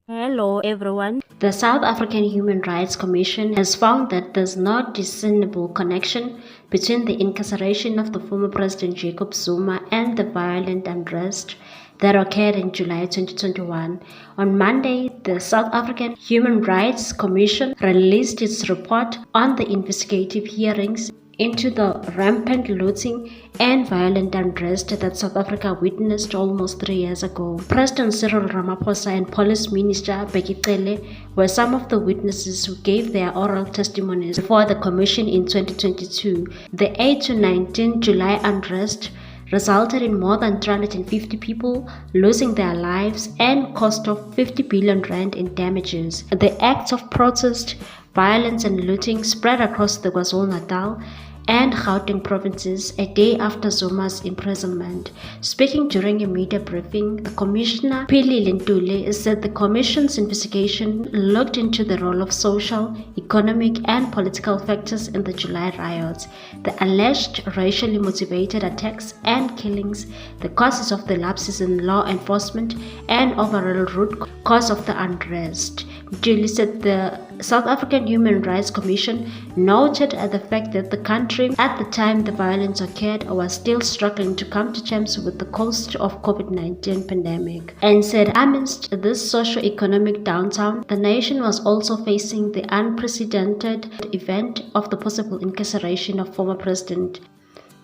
Hello everyone. The South African Human Rights Commission has found that there's no discernible connection between the incarceration of the former President Jacob Zuma and the violent unrest that occurred in July 2021. On Monday, the South African Human Rights Commission released its report on the investigative hearings into the rampant looting and violent unrest that South Africa witnessed almost 3 years ago. President Cyril Ramaphosa and Police Minister Bheki Cele were some of the witnesses who gave their oral testimonies before the Commission in 2022. The 8 to 19 July unrest resulted in more than 350 people losing their lives and cost of 50 billion rand in damages. The acts of protest, violence and looting spread across the KwaZulu-Natal and Gauteng provinces a day after Zuma's imprisonment. Speaking during a media briefing, the Commissioner Phili Lentule said the Commission's investigation looked into the role of social, economic and political factors in the July riots, the alleged racially motivated attacks and killings, the causes of the lapses in law enforcement and overall root cause of the unrest. Lentule said the South African Human Rights Commission noted the fact that the country at the time the violence occurred was still struggling to come to terms with the cost of COVID-19 pandemic, and said amidst this socio-economic downturn, the nation was also facing the unprecedented event of the possible incarceration of former President.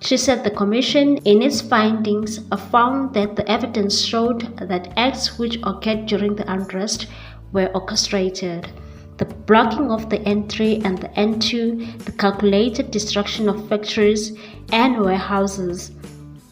She said the Commission, in its findings, found that the evidence showed that acts which occurred during the unrest were orchestrated. The blocking of the N3 and the N2, the calculated destruction of factories and warehouses,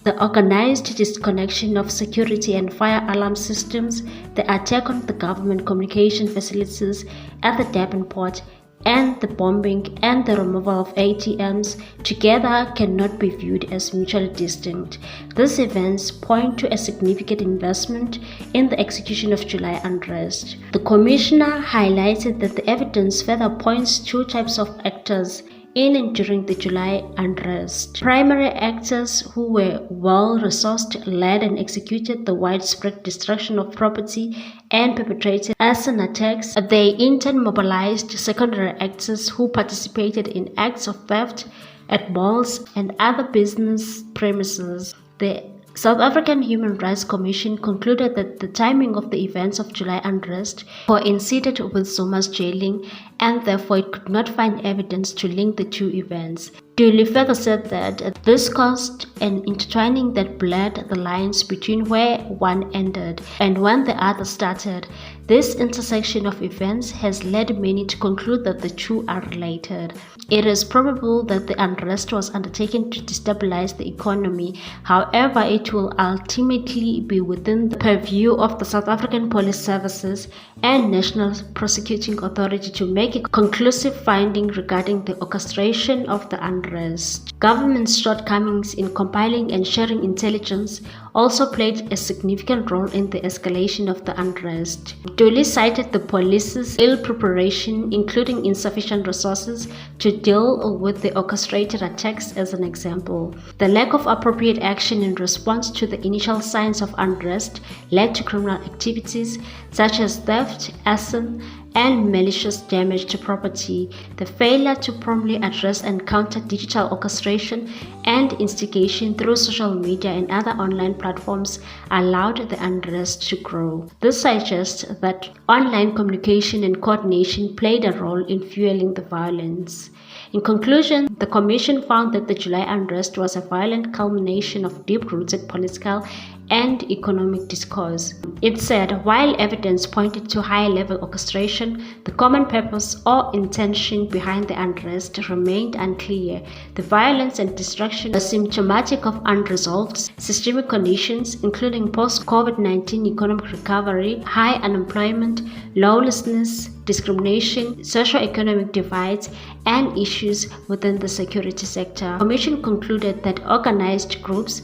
the organized disconnection of security and fire alarm systems, the attack on the government communication facilities at the Durban port, and the bombing and the removal of ATMs together cannot be viewed as mutually distinct. These events point to a significant investment in the execution of July unrest. The Commissioner highlighted that the evidence further points to two types of actors in and during the July unrest. Primary actors who were well-resourced led and executed the widespread destruction of property and perpetrated arson attacks. They in turn mobilized secondary actors who participated in acts of theft at malls and other business premises. The South African Human Rights Commission concluded that the timing of the events of July unrest coincided with Zuma's jailing, and therefore it could not find evidence to link the two events. Dooley further said that this caused an intertwining that blurred the lines between where one ended and when the other started. This intersection of events has led many to conclude that the two are related. It is probable that the unrest was undertaken to destabilize the economy. However, it will ultimately be within the purview of the South African Police Services and National Prosecuting Authority to make a conclusive finding regarding the orchestration of the unrest. Government's shortcomings in compiling and sharing intelligence also played a significant role in the escalation of the unrest. Dooley cited the police's ill preparation, including insufficient resources to deal with the orchestrated attacks as an example. The lack of appropriate action in response to the initial signs of unrest led to criminal activities such as theft, arson, and malicious damage to property. The failure to promptly address and counter digital orchestration and instigation through social media and other online platforms allowed the unrest to grow. This suggests that online communication and coordination played a role in fueling the violence. In conclusion, the Commission found that the July unrest was a violent culmination of deep-rooted political and economic discourse. It said, while evidence pointed to high-level orchestration, the common purpose or intention behind the unrest remained unclear. The violence and destruction were symptomatic of unresolved systemic conditions, including post-COVID-19 economic recovery, high unemployment, lawlessness, discrimination, socio-economic divides, and issues within the security sector. The Commission concluded that organized groups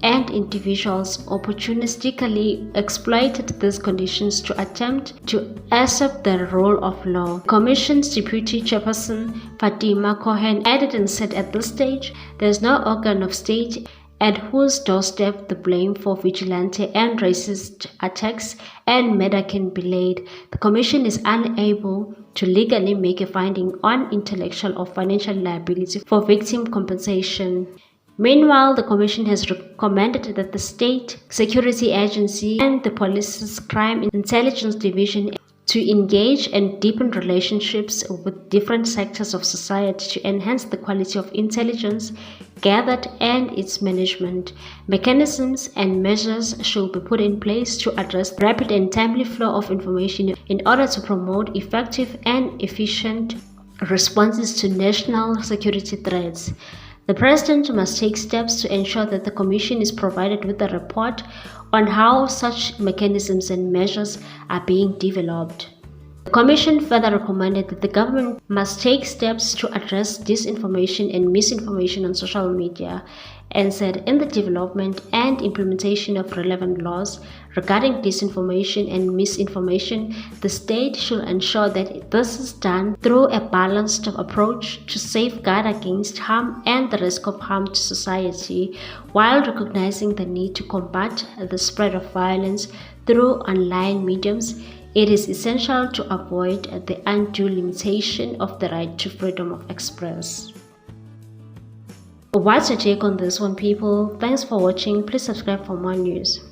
and individuals opportunistically exploited these conditions to attempt to usurp the role of law. Commission's Deputy Chairperson Fatima Cohen added and said, at this stage, there is no organ of state at whose doorstep the blame for vigilante and racist attacks and murder can be laid, the Commission is unable to legally make a finding on intellectual or financial liability for victim compensation. Meanwhile, the Commission has recommended that the State Security Agency and the Police's Crime Intelligence Division to engage and deepen relationships with different sectors of society to enhance the quality of intelligence gathered and its management. Mechanisms and measures should be put in place to address the rapid and timely flow of information in order to promote effective and efficient responses to national security threats. The President must take steps to ensure that the Commission is provided with a report on how such mechanisms and measures are being developed. The Commission further recommended that the government must take steps to address disinformation and misinformation on social media and said in the development and implementation of relevant laws regarding disinformation and misinformation, the state should ensure that this is done through a balanced approach to safeguard against harm and the risk of harm to society, while recognizing the need to combat the spread of violence through online mediums. It is essential to avoid the undue limitation of the right to freedom of express. What's your take on this one, people? Thanks for watching. Please subscribe for more news.